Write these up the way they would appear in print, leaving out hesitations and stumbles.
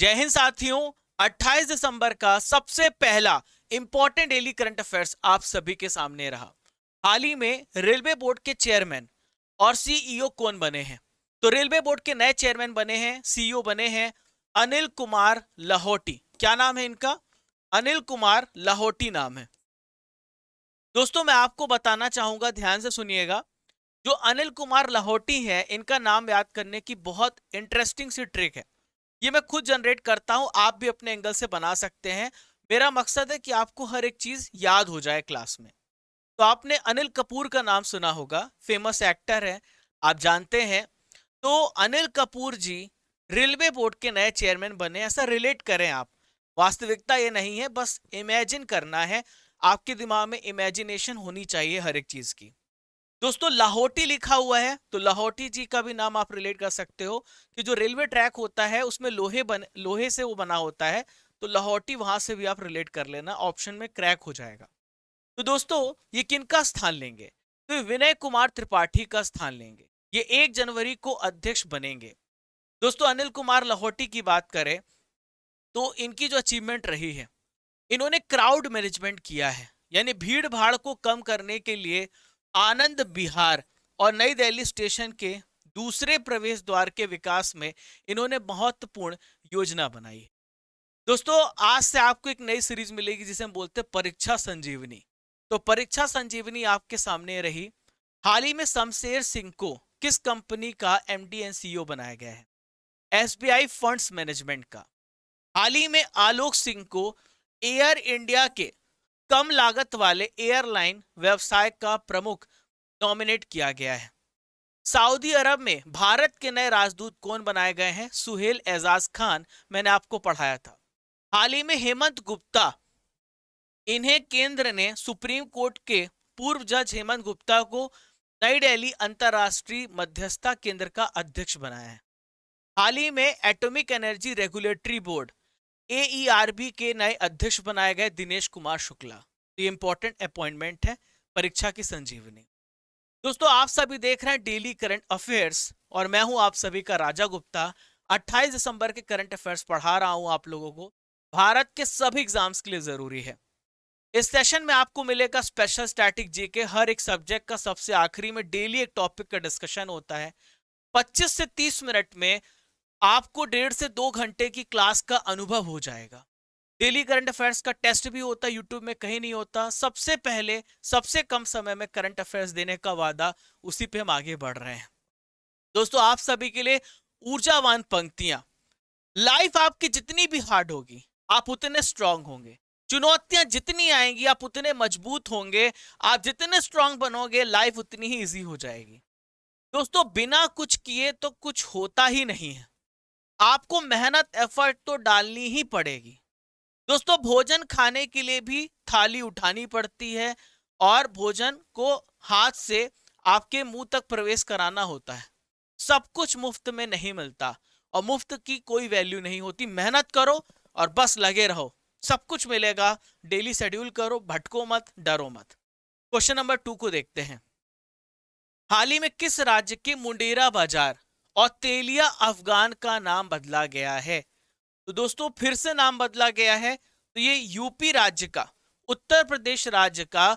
जय हिंद साथियों। 28 दिसंबर का सबसे पहला इंपॉर्टेंट डेली करंट अफेयर्स आप सभी के सामने रहा। हाल ही में रेलवे बोर्ड के चेयरमैन और सीईओ कौन बने हैं? तो रेलवे बोर्ड के नए चेयरमैन बने हैं, सीईओ बने हैं अनिल कुमार लाहोटी। क्या नाम है इनका? अनिल कुमार लाहोटी नाम है। दोस्तों मैं आपको बताना चाहूंगा, ध्यान से सुनिएगा। जो अनिल कुमार लाहोटी है, इनका नाम याद करने की बहुत इंटरेस्टिंग सी ट्रिक है। ये मैं खुद जनरेट करता हूं, आप भी अपने एंगल से बना सकते हैं। मेरा मकसद है कि आपको हर एक चीज याद हो जाए क्लास में। तो आपने अनिल कपूर का नाम सुना होगा, फेमस एक्टर है, आप जानते हैं। तो अनिल कपूर जी रेलवे बोर्ड के नए चेयरमैन बने, ऐसा रिलेट करें आप। वास्तविकता ये नहीं है, बस इमेजिन करना है। आपके दिमाग में इमेजिनेशन होनी चाहिए हर एक चीज की। दोस्तों लाहौटी लिखा हुआ है, तो लाहौटी जी का भी नाम आप रिलेट कर सकते हो कि जो रेलवे ट्रैक होता है उसमें लोहे से वो बना होता है। तो लाहौटी वहां से भी आप रिलेट कर लेना, ऑप्शन में क्रैक हो जाएगा। तो दोस्तों ये किनका स्थान लेंगे? तो ये विनय कुमार त्रिपाठी का स्थान लेंगे। ये 1 जनवरी को अध्यक्ष बनेंगे। दोस्तों अनिल कुमार लाहौटी की बात करें तो इनकी जो अचीवमेंट रही है, इन्होंने क्राउड मैनेजमेंट किया है, यानी भीड़ भाड़ को कम करने के लिए आनंद विहार और नई दिल्ली स्टेशन के दूसरे प्रवेश द्वार के विकास में इन्होंने महत्वपूर्ण योजना बनाई है। दोस्तों आज से आपको एक नई सीरीज मिलेगी जिसे हम बोलते हैं परीक्षा संजीवनी। तो परीक्षा संजीवनी आपके सामने रही। हाल ही में शमशेर सिंह को किस कंपनी का एमडी एंड सीईओ बनाया गया है? एसबीआई फंड्स मैनेजमेंट का। हाल ही में आलोक सिंह को एयर इंडिया के कम लागत वाले एयरलाइन व्यवसाय का प्रमुख नॉमिनेट किया गया है। सऊदी अरब में भारत के नए राजदूत कौन बनाए गए हैं? सुहेल एजाज खान, मैंने आपको पढ़ाया था। हाल ही में हेमंत गुप्ता, इन्हें केंद्र ने सुप्रीम कोर्ट के पूर्व जज हेमंत गुप्ता को नई दिल्ली अंतरराष्ट्रीय मध्यस्थता केंद्र का अध्यक्ष बनाया है। हाल ही में atomic energy regulatory board AERB के नए अध्यक्ष बनाए गए दिनेश कुमार शुक्ला। तो ये इंपॉर्टेंट अपॉइंटमेंट है परीक्षा की संजीवनी। दोस्तों आप सभी देख रहे हैं डेली करंट अफेयर्स और मैं हूं आप सभी का राजा गुप्ता। 28 दिसंबर के करंट अफेयर्स पढ़ा रहा हूं आप लोगों को। भारत के सभी एग्जाम्स के लिए जरूरी है। इस सेशन में आपको मिलेगा स्पेशल स्टैटिक जीके। हर एक सब्जेक्ट का सबसे आखिरी में डेली एक टॉपिक का डिस्कशन होता है। 25 से 30 मिनट में आपको 1.5 से 2 घंटे की क्लास का अनुभव हो जाएगा। डेली करंट अफेयर्स का टेस्ट भी होता है, यूट्यूब में कहीं नहीं होता। सबसे पहले सबसे कम समय में करंट अफेयर्स देने का वादा, उसी पे हम आगे बढ़ रहे हैं। दोस्तों आप सभी के लिए ऊर्जावान पंक्तियां। लाइफ आपकी जितनी भी हार्ड होगी आप उतने स्ट्रांग होंगे। चुनौतियां जितनी आएंगी आप उतने मजबूत होंगे। आप जितने स्ट्रांग बनोगे लाइफ उतनी ही इजी हो जाएगी। दोस्तों बिना कुछ किए तो कुछ होता ही नहीं है। आपको मेहनत एफर्ट तो डालनी ही पड़ेगी। दोस्तों भोजन खाने के लिए भी थाली उठानी पड़ती है और भोजन को हाथ से आपके मुंह तक प्रवेश कराना होता है। सब कुछ मुफ्त में नहीं मिलता और मुफ्त की कोई वैल्यू नहीं होती। मेहनत करो और बस लगे रहो, सब कुछ मिलेगा। डेली शेड्यूल करो, भटको मत, डरो मत। क्वेश्चन नंबर 2 को देखते हैं। हाल ही में किस राज्य के मुंडेरा बाजार और तेलिया अफगान का नाम बदला गया है? तो दोस्तों फिर से नाम बदला गया है। तो ये यूपी राज्य का, उत्तर प्रदेश राज्य का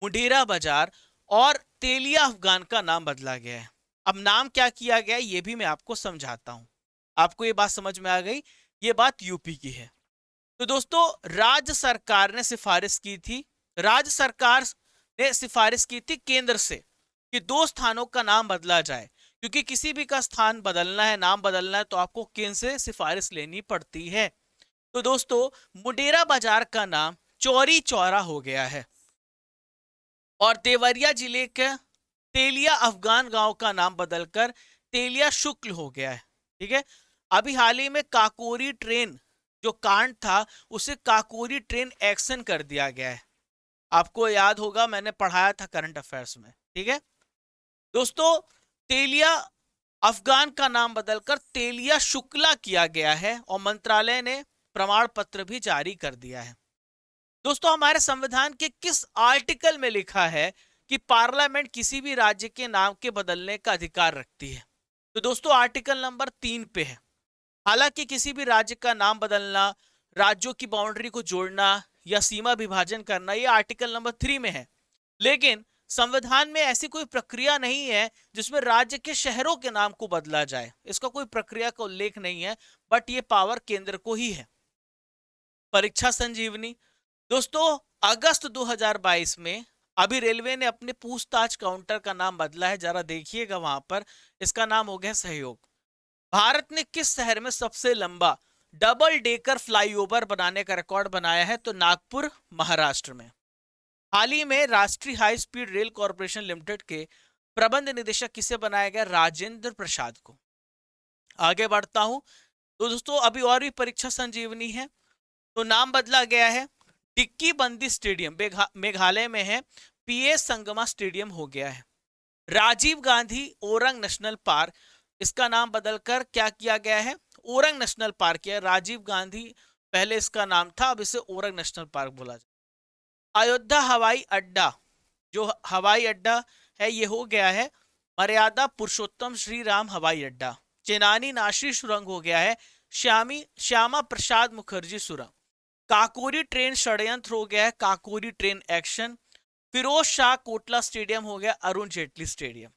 मुंडेरा बाजार और तेलिया अफगान का नाम बदला गया है। अब नाम क्या किया गया है ये भी मैं आपको समझाता हूं। आपको ये बात समझ में आ गई? ये बात यूपी की है। तो दोस्तों राज्य सरकार ने सिफारिश की थी, राज्य सरकार ने सिफारिश की थी केंद्र से कि 2 स्थानों का नाम बदला जाए। क्योंकि किसी भी का स्थान बदलना है, नाम बदलना है, तो आपको केंद्र से सिफारिश लेनी पड़ती है। तो दोस्तों मुंडेरा बाजार का नाम चौरी चौरा हो गया है और देवरिया जिले के तेलिया अफगान गांव का नाम बदलकर तेलिया शुक्ल हो गया है। ठीक है। अभी हाल ही में काकोरी ट्रेन जो कांड था उसे काकोरी ट्रेन एक्शन कर दिया गया है। आपको याद होगा, मैंने पढ़ाया था करंट अफेयर्स में। ठीक है दोस्तों, तेलिया अफगान का नाम बदलकर तेलिया शुक्ला किया गया है और मंत्रालय ने प्रमाण पत्र भी जारी कर दिया है। दोस्तों हमारे संविधान के किस आर्टिकल में लिखा है कि पार्लियामेंट किसी भी राज्य के नाम के बदलने का अधिकार रखती है? तो दोस्तों आर्टिकल नंबर 3 पे है। हालांकि किसी भी राज्य का नाम बदलना, राज्यों की बाउंड्री को जोड़ना या सीमा विभाजन करना ये आर्टिकल नंबर 3 में है, लेकिन संविधान में ऐसी कोई प्रक्रिया नहीं है जिसमें राज्य के शहरों के नाम को बदला जाए। इसका कोई प्रक्रिया का उल्लेख नहीं है, बट ये पावर केंद्र को ही है। परीक्षा संजीवनी दोस्तों, अगस्त 2022 में अभी रेलवे ने अपने पूछताछ काउंटर का नाम बदला है, जरा देखिएगा वहां पर। इसका नाम हो गया सहयोग। भारत ने किस शहर में सबसे लंबा डबल डेकर फ्लाईओवर बनाने का रिकॉर्ड बनाया है? तो नागपुर, महाराष्ट्र में। हाल ही में राष्ट्रीय high speed rail corporation limited के प्रबंध निदेशक किसे बनाया गया? राजेंद्र प्रसाद को। आगे बढ़ता हूं तो दोस्तों, अभी और भी परीक्षा संजीवनी है। तो नाम बदला गया है, टिक्की बंदी स्टेडियम मेघालय में है, पीएस संगमा स्टेडियम हो गया है। राजीव गांधी ओरंग नेशनल पार्क, इसका नाम बदलकर क्या किया गया है? ओरंग नेशनल पार्क किया। राजीव गांधी पहले इसका नाम था, अब इसे ओरंग नेशनल पार्क बोला जाए। अयोध्या हवाई अड्डा, जो हवाई अड्डा है ये हो गया है मर्यादा पुरुषोत्तम श्री राम हवाई अड्डा। चेनानी नाशी सुरंग हो गया है श्यामा प्रसाद मुखर्जी सुरंग। काकोरी ट्रेन षड्यंत्र हो गया है Kakori train action. Firoz Shah Kotla stadium हो गया अरुण जेटली स्टेडियम।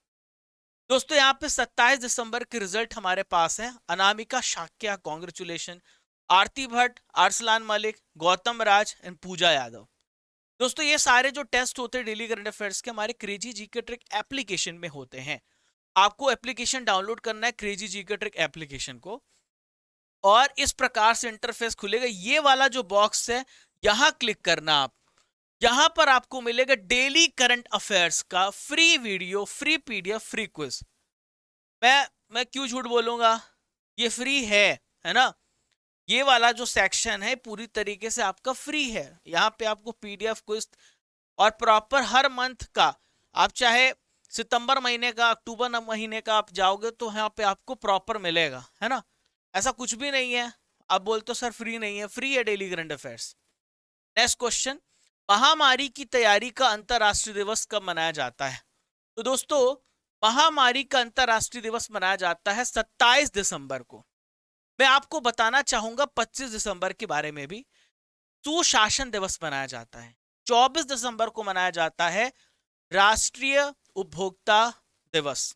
दोस्तों यहाँ पे 27 दिसंबर के रिजल्ट हमारे पास है। अनामिका शाक्या, कॉन्ग्रेचुलेशन। आरती भट्ट, अरसलान मलिक, गौतम राज एंड पूजा यादव। दोस्तों ये सारे जो टेस्ट होते हैं डेली करंट अफेयर्स के, हमारे क्रेजी जीके ट्रिक एप्लीकेशन में होते हैं। आपको एप्लीकेशन डाउनलोड करना है, क्रेजी जीके ट्रिक एप्लीकेशन को, और इस प्रकार से इंटरफेस खुलेगा। ये वाला जो बॉक्स है यहां क्लिक करना आप, यहां पर आपको मिलेगा डेली करंट अफेयर्स का free video, free PDF, free quiz. मैं क्यों झूठ बोलूंगा, ये फ्री है ना। ये वाला जो सेक्शन है पूरी तरीके से आपका फ्री है। यहाँ पे आपको पीडीएफ क्विज और प्रॉपर हर मंथ का, आप चाहे सितंबर महीने का, अक्टूबर महीने का आप जाओगे तो यहाँ पे आपको प्रॉपर मिलेगा, है ना। ऐसा कुछ भी नहीं है आप बोलते हो सर फ्री नहीं है, फ्री है daily current affairs. Next question, महामारी की तैयारी का अंतरराष्ट्रीय दिवस कब मनाया जाता है? तो दोस्तों महामारी का अंतरराष्ट्रीय दिवस मनाया जाता है 27 दिसंबर को। मैं आपको बताना चाहूंगा 25 दिसंबर के बारे में भी। सुशासन दिवस मनाया जाता है। 24 दिसंबर को मनाया जाता है राष्ट्रीय उपभोक्ता दिवस।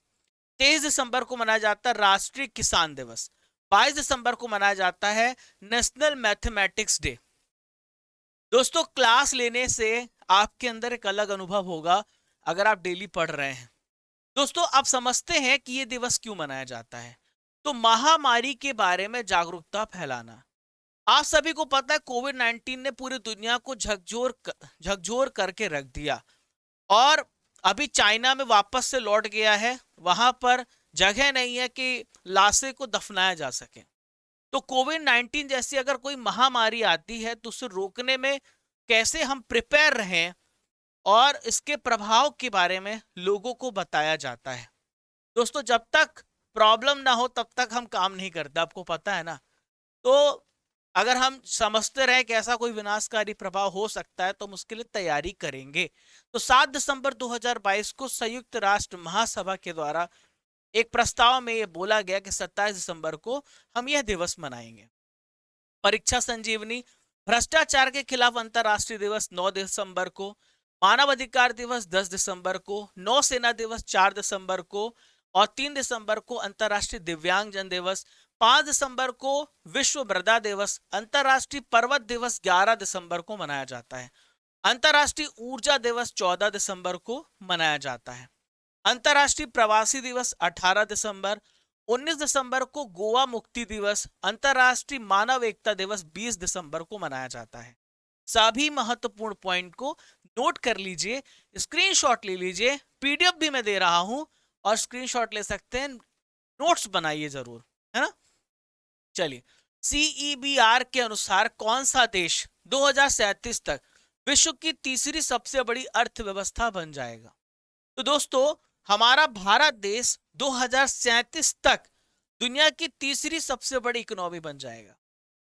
23 दिसंबर को मनाया जाता है राष्ट्रीय किसान दिवस। 22 दिसंबर को मनाया जाता है नेशनल मैथमेटिक्स डे। दोस्तों क्लास लेने से आपके अंदर एक अलग अनुभव होगा अगर आप डेली पढ़ रहे हैं। दोस्तों आप समझते हैं कि यह दिवस क्यों मनाया जाता है? तो महामारी के बारे में जागरूकता फैलाना। आप सभी को पता है कोविड-19 ने पूरी दुनिया को झकझोर करके रख दिया, और अभी चाइना में वापस से लौट गया है। वहां पर जगह नहीं है कि लाशें को दफनाया जा सके। तो कोविड-19 जैसी अगर कोई महामारी आती है तो उसे रोकने में कैसे हम प्रिपेयर रहें, और इसके प्रभाव के बारे में लोगों को बताया जाता है। दोस्तों जब तक प्रॉब्लम ना हो तब तक हम काम नहीं करते, आपको पता है ना। तो अगर हम समझते रहे कि ऐसा कोई विनाशकारी प्रभाव हो सकता है तो हम उसके लिए तैयारी करेंगे। तो 7 दिसंबर 2022 को संयुक्त राष्ट्र महासभा के द्वारा एक प्रस्ताव में यह बोला गया कि 27 दिसंबर को हम यह दिवस मनाएंगे। परीक्षा संजीवनी, भ्रष्टाचार के खिलाफ अंतरराष्ट्रीय दिवस 9 दिसंबर को, मानव अधिकार दिवस 10 दिसंबर को, नौसेना दिवस 4 दिसंबर को, और 3 दिसंबर को अंतरराष्ट्रीय दिव्यांगजन दिवस, 5 दिसंबर को विश्व मृदा दिवस, अंतरराष्ट्रीय पर्वत दिवस 11 दिसंबर को मनाया जाता है। अंतरराष्ट्रीय ऊर्जा दिवस 14 दिसंबर को मनाया जाता है। अंतरराष्ट्रीय प्रवासी दिवस 18 दिसंबर, 19 दिसंबर को गोवा मुक्ति दिवस, अंतरराष्ट्रीय मानव एकता दिवस 20 दिसंबर को मनाया जाता है। सभी महत्वपूर्ण पॉइंट को नोट कर लीजिए, स्क्रीनशॉट ले लीजिए, पीडीएफ भी मैं दे रहा हूं और स्क्रीनशॉट ले सकते हैं, नोट्स बनाइए जरूर, है ना। चलिए, सीईबीआर के अनुसार कौन सा देश 2037 तक विश्व की तीसरी सबसे बड़ी अर्थव्यवस्था बन जाएगा? तो दोस्तों हमारा भारत देश 2037 तक दुनिया की तीसरी सबसे बड़ी इकोनॉमी बन जाएगा।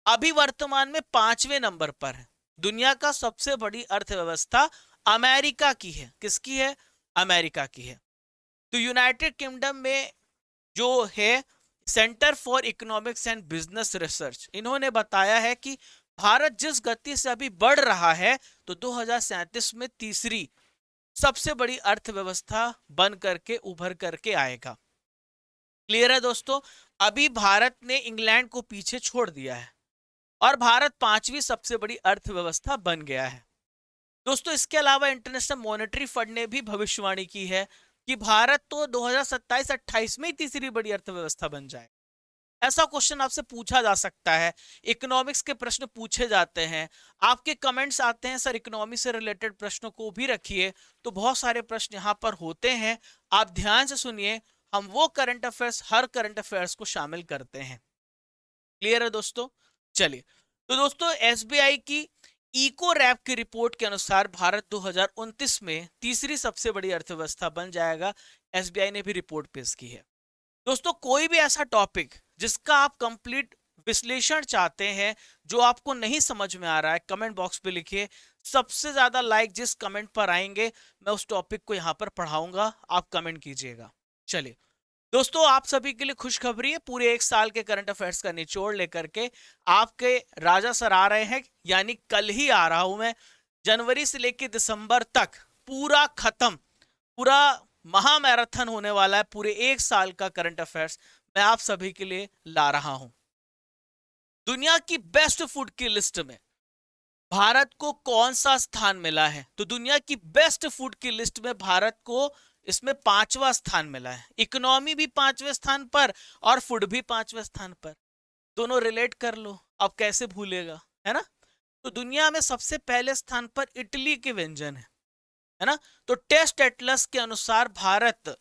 अभी वर्तमान में 5वें नंबर पर है। दुनिया का सबसे बड़ी अर्थव्यवस्था अमेरिका की है। किसकी है? अमेरिका की है। तो यूनाइटेड किंगडम में जो है centre for economics and business research, इन्होंने बताया है कि भारत जिस गति से अभी बढ़ रहा है तो 2037 में तीसरी सबसे बड़ी अर्थव्यवस्था बन करके उभर करके आएगा। क्लियर है दोस्तों? अभी भारत ने इंग्लैंड को पीछे छोड़ दिया है और भारत पांचवी सबसे बड़ी अर्थव्यवस्था बन गया है। दोस्तों इसके अलावा इंटरनेशनल मॉनेटरी फंड ने भी भविष्यवाणी की है कि भारत तो 2027-28 में ही तीसरी बड़ी अर्थव्यवस्था बन जाए। ऐसा क्वेश्चन आपसे पूछा जा सकता है, इकोनॉमिक्स के प्रश्न पूछे जाते हैं, आपके कमेंट्स आते हैं सर इकोनॉमी से रिलेटेड प्रश्नों को भी रखिए, तो बहुत सारे प्रश्न यहाँ पर होते हैं। आप ध्यान से सुनिए, हम वो करंट अफेयर्स हर करंट अफेयर्स को शामिल करते हैं। क्लियर है दोस्तों? चलिए, तो दोस्तों एसबीआई की इको रैप की रिपोर्ट के अनुसार भारत 2029 में तीसरी सबसे बड़ी अर्थव्यवस्था बन जाएगा। एसबीआई ने भी रिपोर्ट पेश की है। दोस्तों कोई भी ऐसा टॉपिक जिसका आप कंप्लीट विश्लेषण चाहते हैं, जो आपको नहीं समझ में आ रहा है, कमेंट बॉक्स पे लिखिए। सबसे ज्यादा लाइक जिस कमेंट पर आएंगे मैं उस टॉपिक को यहां पर पढ़ाऊंगा, आप कमेंट कीजिएगा। चलिए दोस्तों, आप सभी के लिए खुशखबरी है, पूरे एक साल के करंट अफेयर्स का निचोड़ लेकर के आपके राजा सर आ रहे हैं, यानी कल ही आ रहा हूं मैं। जनवरी से लेकर दिसंबर तक पूरा खत्म, पूरा महा मैराथन होने वाला है, पूरे एक साल का करंट अफेयर्स मैं आप सभी के लिए ला रहा हूं। दुनिया की बेस्ट फूड की लिस्ट में भारत को कौन सा स्थान मिला है? तो दुनिया की बेस्ट फूड की लिस्ट में भारत को इसमें 5वां स्थान मिला है। इकोनॉमी भी 5वें स्थान पर और फूड भी 5वें स्थान पर, दोनों रिलेट कर लो, अब कैसे भूलेगा, है ना? तो दुनिया में सबसे पहले स्थान पर इटली के व्यंजन है ना? तो टेस्ट एटलस के अनुसार भारत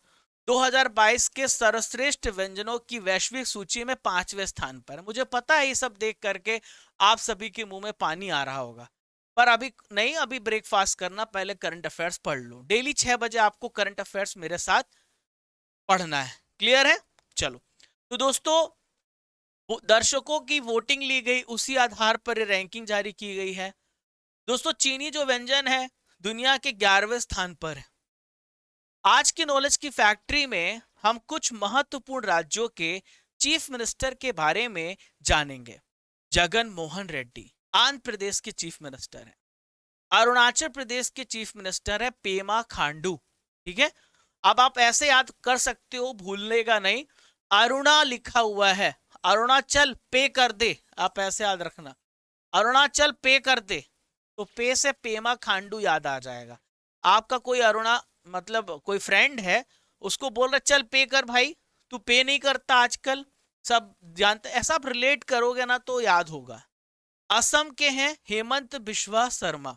2022 के सर्वश्रेष्ठ व्यंजनों की वैश्विक सूची में 5वें स्थान पर। मुझे पता है ये सब देख करके आप सभी के मुंह में पानी आ रहा होगा, पर अभी नहीं, अभी ब्रेकफास्ट करना, पहले करंट अफेयर्स पढ़ लो। डेली 6 बजे आपको करंट अफेयर्स मेरे साथ पढ़ना है। क्लियर है? चलो, तो दोस्तों दर्शकों की वोटिंग ली गई, उसी आधार पर रैंकिंग जारी की गई है। दोस्तों चीनी जो व्यंजन है दुनिया के 11वें स्थान पर है। आज की नॉलेज की फैक्ट्री में हम कुछ महत्वपूर्ण राज्यों के चीफ मिनिस्टर के बारे में जानेंगे। जगन मोहन रेड्डी आंध्र प्रदेश के चीफ मिनिस्टर हैं। अरुणाचल प्रदेश के चीफ मिनिस्टर है पेमा खांडू। ठीक है, अब आप ऐसे याद कर सकते हो, भूलने नहीं, अरुणा लिखा हुआ है, अरुणाचल पे कर दे, आप ऐसे याद रखना, अरुणाचल पे कर दे, तो पे से पेमा खांडू याद आ जाएगा। आपका कोई अरुणा मतलब कोई फ्रेंड है, उसको बोल रहा चल पे कर भाई, तू पे नहीं करता आजकल, सब जानते, ऐसा आप रिलेट करोगे ना तो याद होगा। असम के हैं हेमंत बिश्वा शर्मा।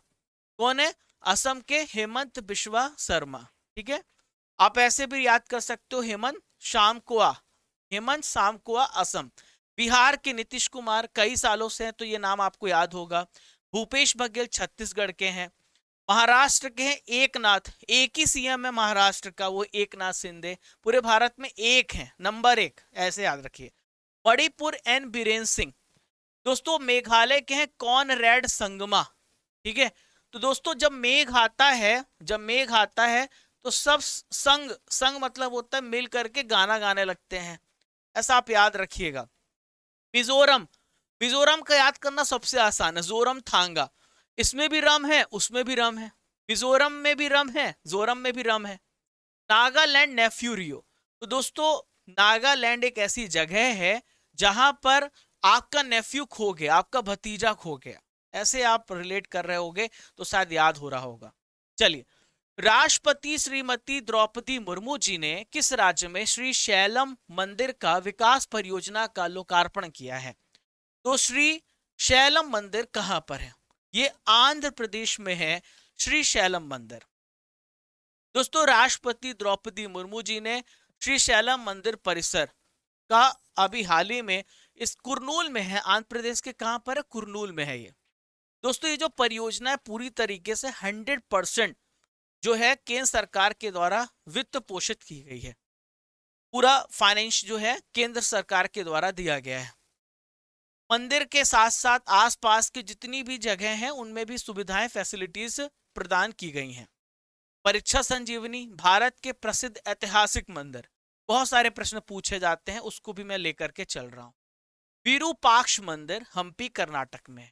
कौन है? असम के हेमंत बिश्वा शर्मा। ठीक है, आप ऐसे भी याद कर सकते हो हेमंत शामकुआ, हेमंत शामकुआ असम। बिहार के नीतीश कुमार कई सालों से हैं तो ये नाम आपको याद होगा। भूपेश बघेल छत्तीसगढ़ के हैं। महाराष्ट्र के हैं एकनाथ, एक ही सीएम है महाराष्ट्र का, वो एकनाथ शिंदे, पूरे भारत में एक है, नंबर 1, ऐसे याद रखिए। मणिपुर एन बीरेन सिंह। दोस्तों मेघालय के हैं कॉनरेड संगमा। ठीक है, तो दोस्तों जब मेघ आता है, जब मेघ आता है तो सब संग, संग मतलब होता है मिल करके गाना गाने लगते हैं, ऐसा आप याद रखिएगा। मिजोरम, मिजोरम का याद करना सबसे आसान है, जोरम थांगा, इसमें भी रम है उसमें भी रम है, मिजोरम में भी रम है, जोरम में भी रम है। नागालैंड नेफ्यूरियो, तो दोस्तों नागालैंड एक ऐसी जगह है जहां पर आपका नेफ्यू खो गया, आपका भतीजा खो गया, ऐसे आप रिलेट कर रहे होगे तो शायद याद हो रहा होगा। चलिए, राष्ट्रपति श्रीमती द्रौपदी मुर्मू जी ने किस राज्य में श्री शैलम मंदिर का विकास परियोजना का लोकार्पण किया है? तो श्री शैलम मंदिर कहां पर है? ये आंध्र प्रदेश में है श्री शैलम मंदिर। दोस्तों राष्ट्रपति द्रौपदी मुर्मू जी ने श्री शैलम मंदिर परिसर का अभी हाल ही में इस कुरनूल में है, आंध्र प्रदेश के कहां पर है? कुरनूल में है ये। दोस्तों ये जो परियोजना है पूरी तरीके से 100% जो है केंद्र सरकार के द्वारा वित्त पोषित की गई है, पूरा फाइनेंस जो है केंद्र सरकार के द्वारा दिया गया है। मंदिर के साथ साथ आसपास की जितनी भी जगह हैं उनमें भी सुविधाएं, फैसिलिटीज प्रदान की गई हैं। परीक्षा संजीवनी भारत के प्रसिद्ध ऐतिहासिक मंदिर, बहुत सारे प्रश्न पूछे जाते हैं, उसको भी मैं लेकर के चल रहा हूँ। विरूपाक्ष मंदिर हम्पी कर्नाटक में है।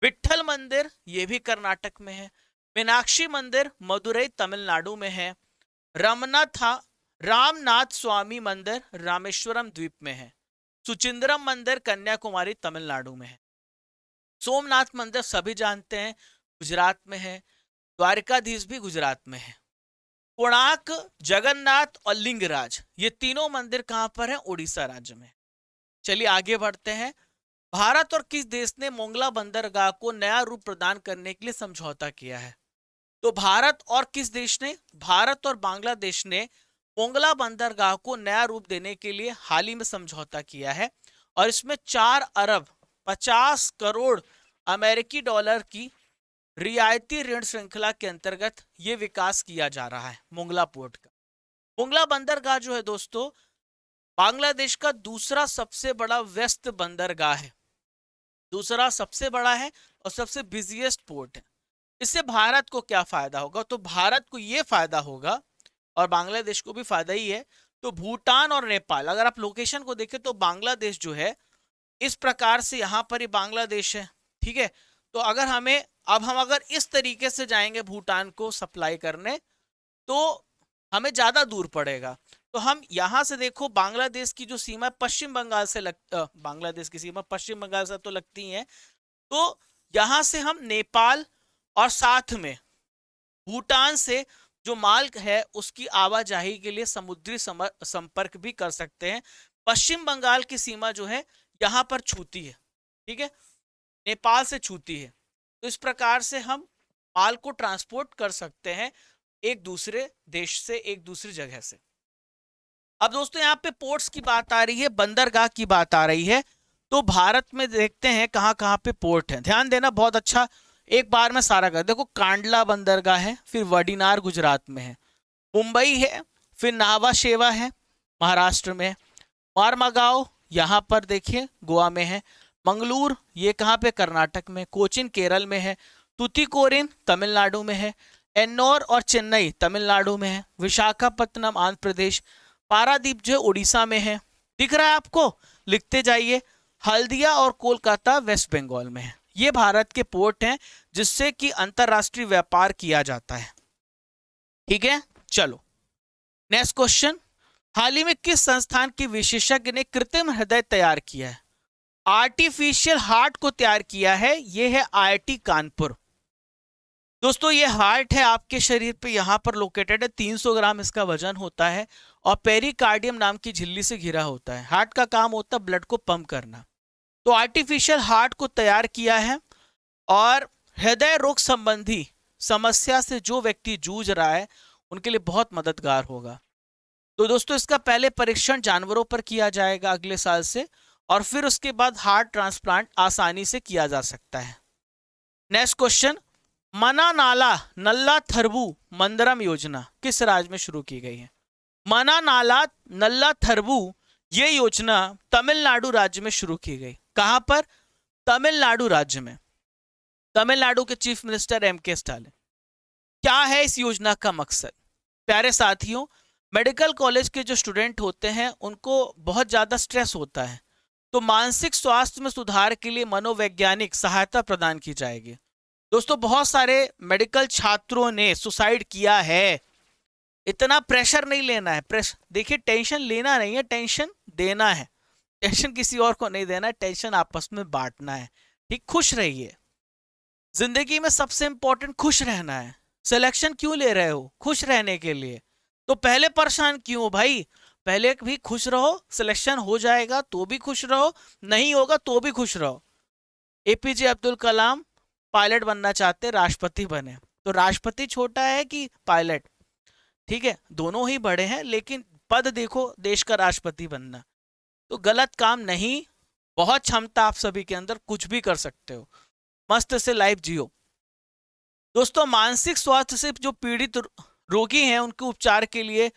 विट्ठल मंदिर ये भी कर्नाटक में है। मीनाक्षी मंदिर मदुरई तमिलनाडु में है। रामनाथ स्वामी मंदिर रामेश्वरम द्वीप में है। सुचिंद्रम मंदिर कन्याकुमारी तमिलनाडु में है। सोमनाथ मंदिर सभी जानते हैं गुजरात में है। द्वारकाधीश भी गुजरात में है। कोणार्क, जगन्नाथ और लिंगराज ये तीनों मंदिर कहां पर हैं? उड़ीसा राज्य में। चलिए आगे बढ़ते हैं। भारत और किस देश ने मोंगला बंदरगाह को नया रूप प्रदान करने के लिए समझौता किया है? तो भारत और किस देश ने? भारत और बांग्लादेश ने मोंगला बंदरगाह को नया रूप देने के लिए हाल ही में समझौता किया है और इसमें 4 अरब 50 करोड़ अमेरिकी डॉलर की रियायती ऋण श्रृंखला के अंतर्गत ये विकास किया जा रहा है मोंगला पोर्ट का। मोंगला बंदरगाह जो है दोस्तों, बांग्लादेश का दूसरा सबसे बड़ा व्यस्त बंदरगाह है, दूसरा सबसे बड़ा है और सबसे बिजिएस्ट पोर्ट है। इससे भारत को क्या फायदा होगा? तो भारत को यह फायदा होगा और बांग्लादेश को भी फायदा ही है। तो भूटान और नेपाल, अगर आप लोकेशन को देखें तो बांग्लादेश जो है इस प्रकार से यहां पर ही बांग्लादेश है, ठीक है। तो अगर हमें हम अगर इस तरीके से जाएंगे भूटान को सप्लाई करने तो हमें ज्यादा दूर पड़ेगा। तो हम यहां से देखो बांग्लादेश की जो सीमा पश्चिम बंगाल से बांग्लादेश की सीमा पश्चिम बंगाल से तो लगती है, तो यहां से हम नेपाल और साथ में भूटान से जो माल है उसकी आवाजाही के लिए समुद्री संपर्क भी कर सकते हैं। पश्चिम बंगाल की सीमा जो है यहां पर छूती है, ठीक है, नेपाल से छूती है। तो इस प्रकार से हम माल को ट्रांसपोर्ट कर सकते हैं एक दूसरे देश से एक दूसरी जगह से। अब दोस्तों यहाँ पे पोर्ट्स की बात आ रही है, बंदरगाह की बात आ रही है, तो भारत में देखते हैं कहाँ कहाँ पे पोर्ट है। ध्यान देना, बहुत अच्छा, एक बार में सारा कर देखो। कांडला बंदरगाह है, फिर वडीनार गुजरात में है, मुंबई है, फिर नावा शेवा है महाराष्ट्र में, मारमागांव यहाँ पर देखिए गोवा में है, मंगलूर ये कहाँ पे? कर्नाटक में, कोचिन केरल में है, तुतिकोरिन तमिलनाडु में है, एन्नौर और चेन्नई तमिलनाडु में है, विशाखापत्तनम आंध्र प्रदेश, पारादीप जो उड़ीसा में है, दिख रहा है आपको, लिखते जाइए, हल्दिया और कोलकाता वेस्ट बंगाल में है। ये भारत के पोर्ट हैं जिससे कि अंतरराष्ट्रीय व्यापार किया जाता है, ठीक है। चलो नेक्स्ट क्वेश्चन, हाल ही में किस संस्थान के विशेषज्ञ ने कृत्रिम हृदय तैयार किया है? आर्टिफिशियल हार्ट को तैयार किया है, यह है आईआईटी कानपुर। दोस्तों ये हार्ट है आपके शरीर पे, यहां पर लोकेटेड है, 300 ग्राम इसका वजन होता है और पेरिकार्डियम नाम की झिल्ली से घिरा होता है। हार्ट का काम होता है ब्लड को पंप करना। तो आर्टिफिशियल हार्ट को तैयार किया है और हृदय रोग संबंधी समस्या से जो व्यक्ति जूझ रहा है उनके लिए बहुत मददगार होगा। तो दोस्तों इसका पहले परीक्षण जानवरों पर किया जाएगा अगले साल से और फिर उसके बाद हार्ट ट्रांसप्लांट आसानी से किया जा सकता है। नेक्स्ट क्वेश्चन, मना नाला नल्ला थरबू मंदरम योजना किस राज्य में शुरू की गई है? मना नाला नल्ला थरबू ये योजना तमिलनाडु राज्य में शुरू की गई। कहां पर? तमिलनाडु राज्य में। तमिलनाडु के चीफ मिनिस्टर एम.के. स्टालिन। क्या है इस योजना का मकसद? प्यारे साथियों, मेडिकल कॉलेज के जो स्टूडेंट होते हैं उनको बहुत ज़्यादा स्ट्रेस होता है, तो मानसिक स्वास्थ्य में सुधार के लिए मनोवैज्ञानिक सहायता प्रदान की जाएगी। दोस्तों बहुत सारे मेडिकल छात्रों ने सुसाइड किया है। इतना प्रेशर नहीं लेना है, देखिए टेंशन लेना नहीं है, टेंशन देना है। टेंशन किसी और को नहीं देना है, टेंशन आपस में बांटना है, ठीक। खुश रहिए, जिंदगी में सबसे इंपॉर्टेंट खुश रहना है। सिलेक्शन क्यों ले रहे हो? खुश रहने के लिए। तो पहले परेशान क्यों हो भाई? पहले भी खुश रहो, सिलेक्शन हो जाएगा तो भी खुश रहो, नहीं होगा तो भी खुश रहो। एपीजे अब्दुल कलाम पायलट बनना चाहते, राष्ट्रपति बने। तो राष्ट्रपति छोटा है कि पायलट? ठीक है, दोनों ही बड़े हैं, लेकिन पद देखो, देश का राष्ट्रपति बनना तो गलत काम नहीं। बहुत क्षमता आप सभी के अंदर, कुछ भी कर सकते हो, मस्त से लाइफ जियो। दोस्तों मानसिक स्वास्थ्य से जो पीड़ित रोगी हैं उनके उपचार के लिए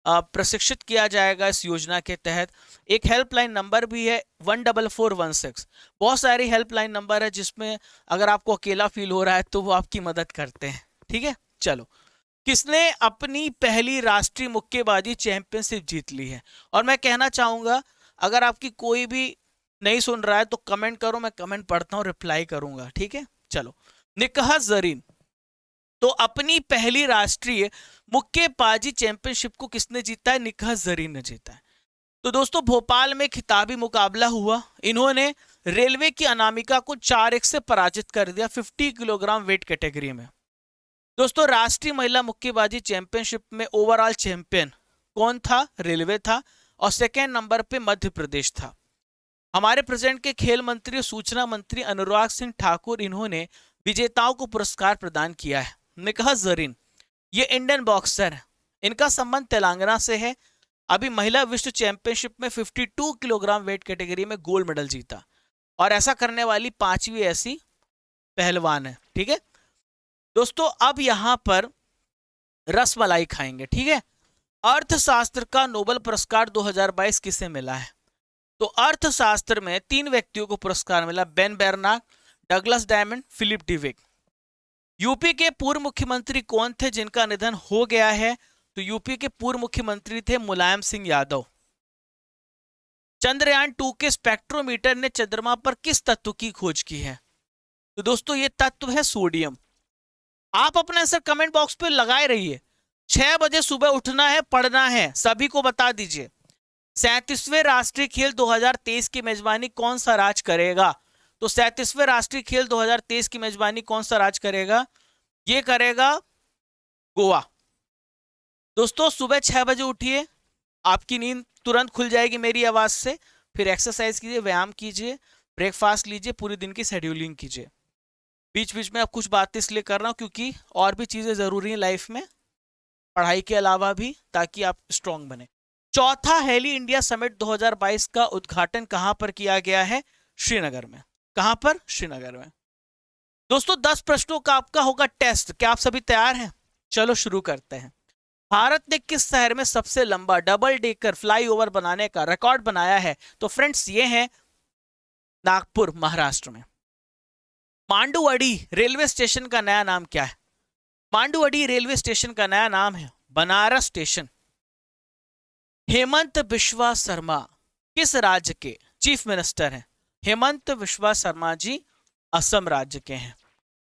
प्रशिक्षित किया जाएगा इस योजना के तहत। एक हेल्पलाइन नंबर भी है 14416। बहुत सारी हेल्पलाइन नंबर है जिसमें अगर आपको अकेला फील हो रहा है तो वो आपकी मदद करते हैं, ठीक है। चलो किसने अपनी पहली राष्ट्रीय मुक्केबाजी चैंपियनशिप जीत ली है? और मैं कहना चाहूंगा, अगर आपकी कोई भी नहीं सुन रहा है तो कमेंट करो, मैं कमेंट पढ़ता हूं, रिप्लाई करूंगा, ठीक है? चलो, निकाह जरीन। तो अपनी पहली राष्ट्रीय मुक्केबाजी चैंपियनशिप को किसने जीता है? निकाह जरीन ने जीता है। तो दोस्तों, भोपाल में खिताबी मुकाबला हुआ। इन्होंने रेलवे की अनामिका को 4-1 से पराजित कर दिया 50 किलोग्राम वेट कैटेगरी में। दोस्तों, राष्ट्रीय महिला मुक्केबाजी चैंपियनशिप में ओवरऑल चैंपियन कौन था? रेलवे था। और सेकेंड नंबर पे मध्य प्रदेश था। हमारे प्रेजेंट के खेल मंत्री और सूचना मंत्री अनुराग सिंह ठाकुर, इन्होंने विजेताओं को पुरस्कार प्रदान किया है। निकाह जरीन ये इंडियन बॉक्सर है, इनका संबंध तेलंगाना से है। अभी महिला विश्व चैंपियनशिप में 52 किलोग्राम वेट कैटेगरी में गोल्ड मेडल जीता, और ऐसा करने वाली 5वीं ऐसी पहलवान है, ठीक है दोस्तों। अब यहां पर रसमलाई खाएंगे, ठीक है? अर्थशास्त्र का नोबेल पुरस्कार 2022 किसे मिला है? तो अर्थशास्त्र में 3 व्यक्तियों को पुरस्कार मिला, Ben Bernanke, Douglas Diamond, Philip Dybvig. UP के पूर्व मुख्यमंत्री कौन थे जिनका निधन हो गया है? तो यूपी के पूर्व मुख्यमंत्री थे मुलायम सिंह यादव। चंद्रयान 2 के स्पेक्ट्रोमीटर ने चंद्रमा पर किस तत्व की खोज की है? तो दोस्तों, ये तत्व है सोडियम। आप अपना आंसर कमेंट बॉक्स पे लगाए रहिए। 6 बजे सुबह उठना है, पढ़ना है, सभी को बता दीजिए। 37वें राष्ट्रीय खेल 2023 की मेजबानी कौन सा राज्य करेगा? तो 37वें राष्ट्रीय खेल 2023 की मेजबानी कौन सा राज्य करेगा? ये करेगा गोवा। दोस्तों, सुबह 6 बजे उठिए, आपकी नींद तुरंत खुल जाएगी मेरी आवाज से। फिर एक्सरसाइज कीजिए, व्यायाम कीजिए, ब्रेकफास्ट लीजिए, पूरी दिन की शेड्यूलिंग कीजिए। बीच बीच में अब कुछ बातें इसलिए कर रहा हूं क्योंकि और भी चीजें जरूरी हैं लाइफ में, पढ़ाई के अलावा भी, ताकि आप स्ट्रांग बने। चौथा हेली इंडिया समिट 2022 का उद्घाटन कहां पर किया गया है? श्रीनगर में। कहां पर? श्रीनगर में। दोस्तों, 10 प्रश्नों का आपका होगा टेस्ट। क्या आप सभी तैयार हैं? चलो शुरू करते हैं। भारत ने किस शहर में सबसे लंबा डबल डेकर फ्लाईओवर बनाने का रिकॉर्ड बनाया है? तो फ्रेंड्स, ये है नागपुर, महाराष्ट्र में। मांडुअडी रेलवे स्टेशन का नया नाम क्या है? मांडुअडी रेलवे स्टेशन का नया नाम है बनारस स्टेशन। हेमंत बिश्वा शर्मा किस राज्य के चीफ मिनिस्टर हैं? हेमंत बिश्वा शर्मा जी असम राज्य के हैं।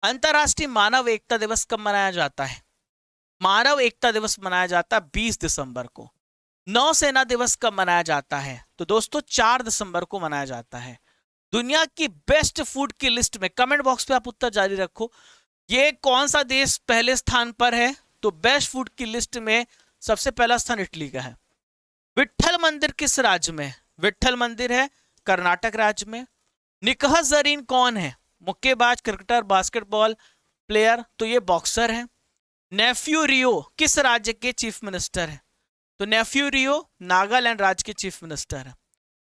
अंतरराष्ट्रीय मानव एकता दिवस कब मनाया जाता है? मानव एकता दिवस मनाया जाता है 20 दिसंबर को। नौसेना दिवस कब मनाया जाता है? तो दोस्तों, 4 दिसंबर को मनाया जाता है। दुनिया की बेस्ट फूड की लिस्ट में, कमेंट बॉक्स पे आप उत्तर जारी रखो, ये कौन सा देश पहले स्थान पर है? तो बेस्ट फूड की लिस्ट में सबसे पहला स्थान इटली का है। विट्ठल मंदिर किस राज्य में? विट्ठल मंदिर है कर्नाटक राज्य में। निकाह जरीन कौन है? मुक्केबाज, क्रिकेटर, बास्केटबॉल प्लेयर? तो ये बॉक्सर है। नेफ्यू रियो किस राज्य के चीफ मिनिस्टर है? तो नेफ्यू रियो नागालैंड राज्य के चीफ मिनिस्टर है।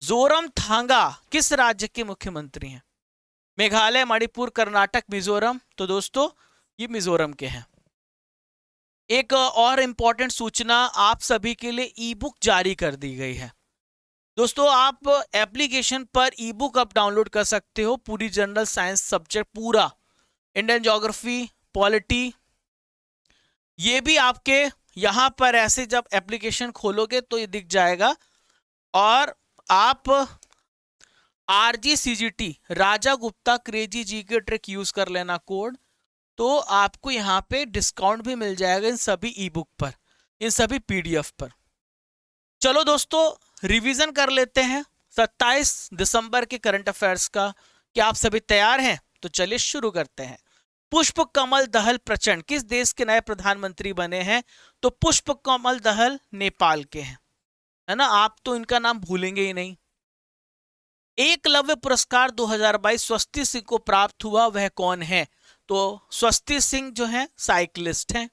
जोरम थांगा किस राज्य के मुख्यमंत्री हैं? मेघालय, मणिपुर, कर्नाटक, मिजोरम? तो दोस्तों, ये मिजोरम के हैं। एक और इंपॉर्टेंट सूचना आप सभी के लिए, ई बुक जारी कर दी गई है। दोस्तों, आप एप्लीकेशन पर ई बुक आप डाउनलोड कर सकते हो, पूरी जनरल साइंस सब्जेक्ट, पूरा इंडियन ज्योग्राफी, पॉलिटी, ये भी आपके यहां पर ऐसे जब एप्लीकेशन खोलोगे तो ये दिख जाएगा। और आप RGCGT राजा गुप्ता क्रेजी जी के ट्रिक यूज कर लेना कोड, तो आपको यहाँ पे डिस्काउंट भी मिल जाएगा इन सभी ई बुक पर, इन सभी PDF पर। चलो दोस्तों, रिवीजन कर लेते हैं 27 दिसंबर के करंट अफेयर्स का। क्या आप सभी तैयार हैं? तो चलिए शुरू करते हैं। पुष्प कमल दहल प्रचंड किस देश के नए प्रधानमंत्री बने हैं? तो पुष्प कमल दहल नेपाल के हैं, है ना? आप तो इनका नाम भूलेंगे ही नहीं। एकलव्य पुरस्कार 2022 स्वस्ति सिंह को प्राप्त हुआ, वह कौन है? तो स्वस्ति सिंह जो है साइकिलिस्ट हैं।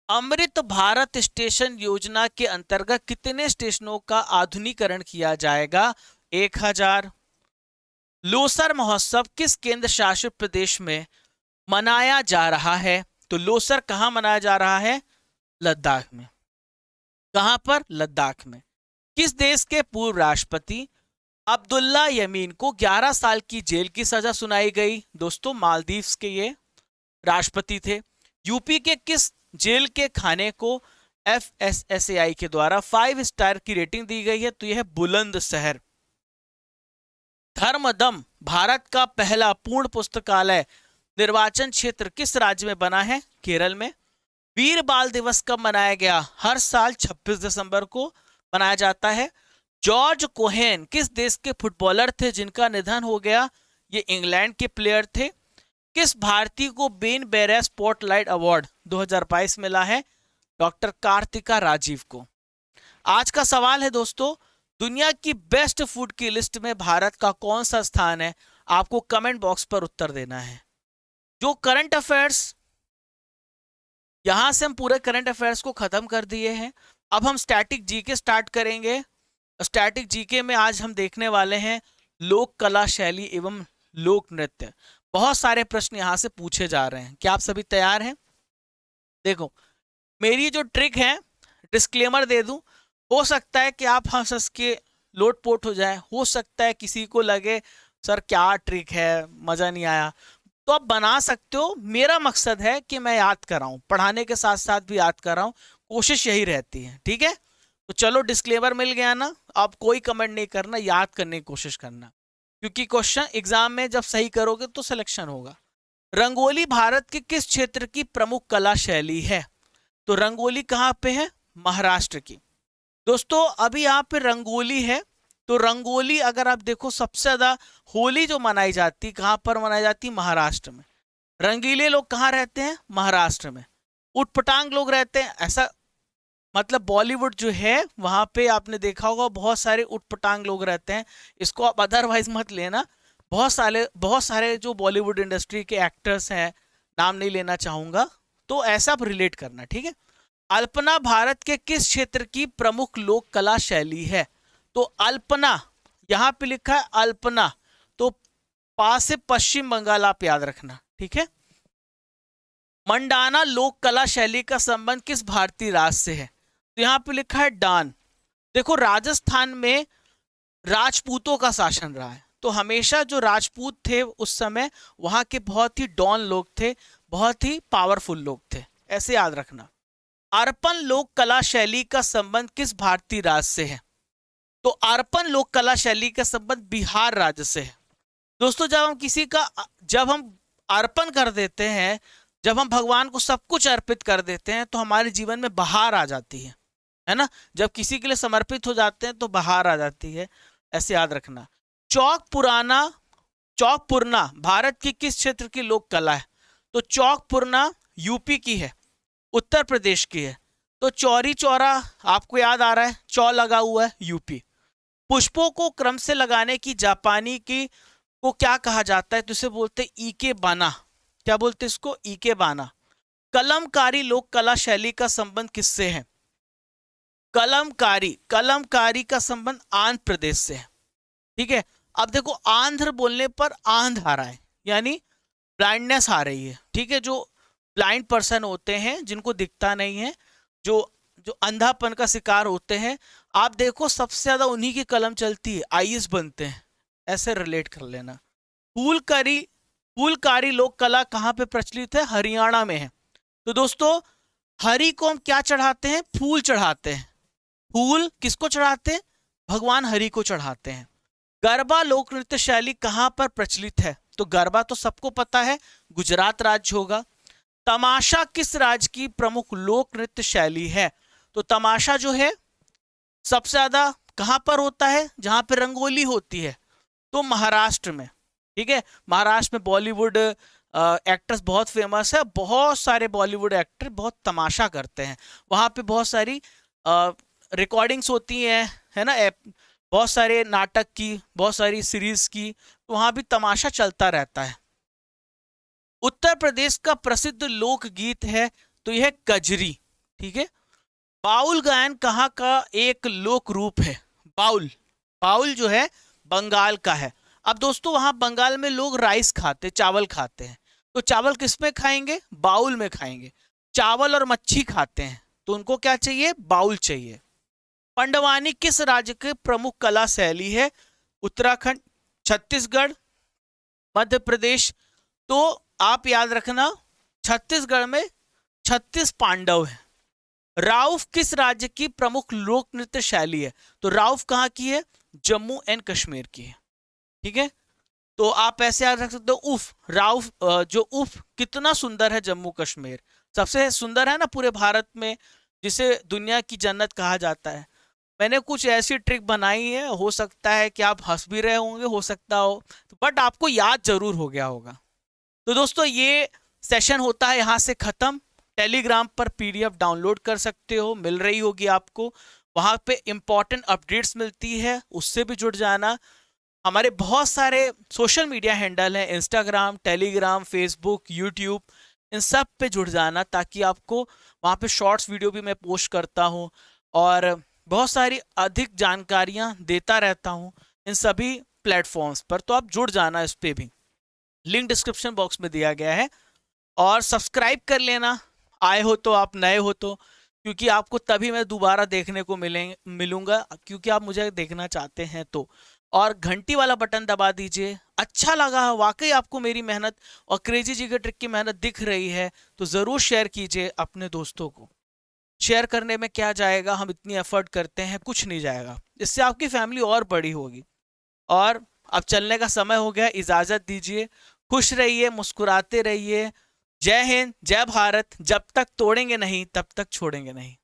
अमृत भारत स्टेशन योजना के अंतर्गत कितने स्टेशनों का आधुनिकीकरण किया जाएगा? 1000। लोसर महोत्सव किस केंद्र शासित प्रदेश में मनाया जा रहा है? तो लोसर कहां मनाया जा रहा है? लद्दाख में। कहां पर? लद्दाख में। किस देश के पूर्व राष्ट्रपति अब्दुल्ला यमीन को 11 साल की जेल की सजा सुनाई गई? दोस्तों, मालदीव्स के ये राष्ट्रपति थे। यूपी के किस जेल के खाने को FSSAI के द्वारा 5 स्टार की रेटिंग दी गई है, तो यह है बुलंदशहर। धर्मदम भारत का पहला पूर्ण पुस्तकालय निर्वाचन क्षेत्र किस राज्य में बना है? केरल में। वीर बाल दिवस कब मनाया गया? हर साल 26 दिसंबर को मनाया जाता है। जॉर्ज कोहेन किस देश के फुटबॉलर थे जिनका निधन हो गया? ये इंग्लैंड के प्लेयर थे। किस भारतीय को बेन बेरा स्पॉटलाइट अवार्ड 2022 मिला है? डॉक्टर कार्तिका राजीव को। आज का सवाल है दोस्तों, दुनिया की बेस्ट फूड की लिस्ट में भारत का कौन सा स्थान है? आपको कमेंट बॉक्स पर उत्तर देना है। जो करंट अफेयर्स, यहां से हम पूरे करंट अफेयर्स को खत्म कर दिए हैं। अब हम स्टैटिक जीके स्टार्ट करेंगे। स्टैटिक जीके में आज हम देखने वाले हैं लोक कला शैली एवं लोक नृत्य। बहुत सारे प्रश्न यहां से पूछे जा रहे हैं। क्या आप सभी तैयार हैं? देखो, मेरी जो ट्रिक है, डिस्क्लेमर दे दूं, हो सकता है कि आप हंस हंस के लोटपोट हो जाए, हो सकता है किसी को लगे सर क्या ट्रिक है, मजा नहीं आया, तो आप बना सकते हो। मेरा मकसद है कि मैं याद कराऊं, पढ़ाने के साथ साथ भी याद कराऊं, कोशिश यही रहती है। ठीक है, तो चलो डिस्क्लेमर मिल गया ना। अब कोई कमेंट नहीं करना, याद करने की कोशिश करना, क्योंकि क्वेश्चन एग्जाम में जब सही करोगे तो सिलेक्शन होगा। रंगोली भारत के किस क्षेत्र की प्रमुख कला शैली है? तो रंगोली कहाँ पे है? महाराष्ट्र की। दोस्तों अभी यहाँ पे रंगोली है, तो रंगोली अगर आप देखो सबसे ज्यादा होली जो मनाई जाती कहाँ पर मनाई जाती? महाराष्ट्र में। रंगीले लोग कहाँ रहते हैं? महाराष्ट्र में। उटपटांग लोग रहते हैं, ऐसा मतलब बॉलीवुड जो है वहां पे आपने देखा होगा बहुत सारे उटपटांग लोग रहते हैं। इसको आप अदरवाइज मत लेना। बहुत सारे जो बॉलीवुड इंडस्ट्री के एक्टर्स हैं, नाम नहीं लेना चाहूंगा, तो ऐसा आप रिलेट करना। ठीक है। अल्पना भारत के किस क्षेत्र की प्रमुख लोक कला शैली है? तो अल्पना यहां पे लिखा है अल्पना, तो पास से पश्चिम बंगाल आप याद रखना। ठीक है। मंडाना लोक कला शैली का संबंध किस भारतीय राज्य से है? तो यहां पे लिखा है डान। देखो राजस्थान में राजपूतों का शासन रहा है, तो हमेशा जो राजपूत थे उस समय वहां के बहुत ही डॉन लोग थे, बहुत ही पावरफुल लोग थे, ऐसे याद रखना। अर्पण लोक कला शैली का संबंध किस भारतीय राज्य से है? तो अर्पण लोक कला शैली का संबंध बिहार राज्य से है। दोस्तों जब हम अर्पण कर देते हैं, जब हम भगवान को सब कुछ अर्पित कर देते हैं, तो हमारे जीवन में बहार आ जाती है ना। जब किसी के लिए समर्पित हो जाते हैं तो बहार आ जाती है, ऐसे याद रखना। चौक पुरना भारत की किस क्षेत्र की लोक कला है? तो चौक पुरना यूपी की है, उत्तर प्रदेश की है। तो चौरी चौरा आपको याद आ रहा है, चौ लगा हुआ है, यूपी। पुष्पों को क्रम से लगाने की जापानी की को क्या कहा जाता है? तो इसे बोलते ईके बाना। क्या बोलते इसको? ईके बाना। कलमकारी लोक कला शैली का संबंध किससे है? कलमकारी का संबंध आंध्र प्रदेश से है। ठीक है। अब देखो आंध्र बोलने पर आंध आ रहा है, यानी ब्लाइंडनेस आ रही है। ठीक है। जो ब्लाइंड पर्सन होते हैं, जिनको दिखता नहीं है, जो अंधापन का शिकार होते हैं, आप देखो सबसे ज्यादा उन्हीं की कलम चलती है, आईएएस बनते हैं, ऐसे रिलेट कर लेना। फूलकारी लोक कला कहाँ पे प्रचलित है? हरियाणा में है। तो दोस्तों हरि को हम क्या चढ़ाते हैं? फूल चढ़ाते हैं। फूल किसको चढ़ाते हैं? भगवान हरि को चढ़ाते हैं। गरबा लोक नृत्य शैली कहां पर प्रचलित है? तो गरबा तो सबको पता है, गुजरात राज्य होगा। तमाशा किस राज्य की प्रमुख लोक नृत्य शैली है? तो तमाशा जो है सबसे ज्यादा कहां पर होता है? जहां पर रंगोली होती है, तो महाराष्ट्र में। ठीक है। महाराष्ट्र में बॉलीवुड एक्टर्स बहुत फेमस है, बहुत सारे बॉलीवुड एक्टर बहुत तमाशा करते हैं। वहां पे बहुत सारी रिकॉर्डिंग्स होती हैं, है ना, बहुत सारे नाटक की, बहुत सारी सीरीज की, तो वहां भी तमाशा चलता रहता है। उत्तर प्रदेश का प्रसिद्ध लोकगीत है, तो यह कजरी। ठीक है। बाउल गायन कहाँ का एक लोक रूप है? बाउल जो है बंगाल का है। अब दोस्तों वहां बंगाल में लोग राइस खाते, चावल खाते हैं, तो चावल किस में खाएंगे? बाउल में खाएंगे। चावल और मच्छी खाते हैं, तो उनको क्या चाहिए? बाउल चाहिए। पंडवानी किस राज्य के प्रमुख कला शैली है? उत्तराखंड, छत्तीसगढ़, मध्य प्रदेश। तो आप याद रखना छत्तीसगढ़ में 36 पांडव हैं। राउफ किस राज्य की प्रमुख लोक नृत्य शैली है? तो राउफ कहाँ की है? जम्मू एंड कश्मीर की है। ठीक है, तो आप ऐसे याद रख सकते हो, उफ राउफ, जो उफ कितना सुंदर है जम्मू कश्मीर, सबसे सुंदर है ना पूरे भारत में, जिसे दुनिया की जन्नत कहा जाता है। मैंने कुछ ऐसी ट्रिक बनाई है, हो सकता है कि आप हंस भी रहे होंगे, हो सकता हो, बट आपको याद जरूर हो गया होगा। तो दोस्तों ये सेशन होता है यहाँ से खत्म। टेलीग्राम पर पीडीएफ डाउनलोड कर सकते हो, मिल रही होगी आपको, वहां पे इंपॉर्टेंट अपडेट्स मिलती है, उससे भी जुड़ जाना। हमारे बहुत सारे सोशल मीडिया हैंडल हैं, इंस्टाग्राम, टेलीग्राम, फेसबुक, यूट्यूब, इन सब पे जुड़ जाना, ताकि आपको वहाँ पे शॉर्ट्स वीडियो भी मैं पोस्ट करता हूँ और बहुत सारी अधिक जानकारियाँ देता रहता हूँ इन सभी प्लेटफॉर्म्स पर। तो आप जुड़ जाना इस पे भी, लिंक डिस्क्रिप्शन बॉक्स में दिया गया है। और सब्सक्राइब कर लेना, आए हो तो, आप नए हो तो, क्योंकि आपको तभी मैं दोबारा देखने को मिलूंगा, क्योंकि आप मुझे देखना चाहते हैं तो। और घंटी वाला बटन दबा दीजिए। अच्छा लगा वाकई आपको मेरी मेहनत और क्रेजी जी के ट्रिक की मेहनत दिख रही है तो ज़रूर शेयर कीजिए अपने दोस्तों को। शेयर करने में क्या जाएगा, हम इतनी एफर्ट करते हैं, कुछ नहीं जाएगा, इससे आपकी फैमिली और बड़ी होगी। और अब चलने का समय हो गया, इजाज़त दीजिए। खुश रहिए, मुस्कुराते रहिए। जय हिंद, जय भारत। जब तक तोड़ेंगे नहीं तब तक छोड़ेंगे नहीं।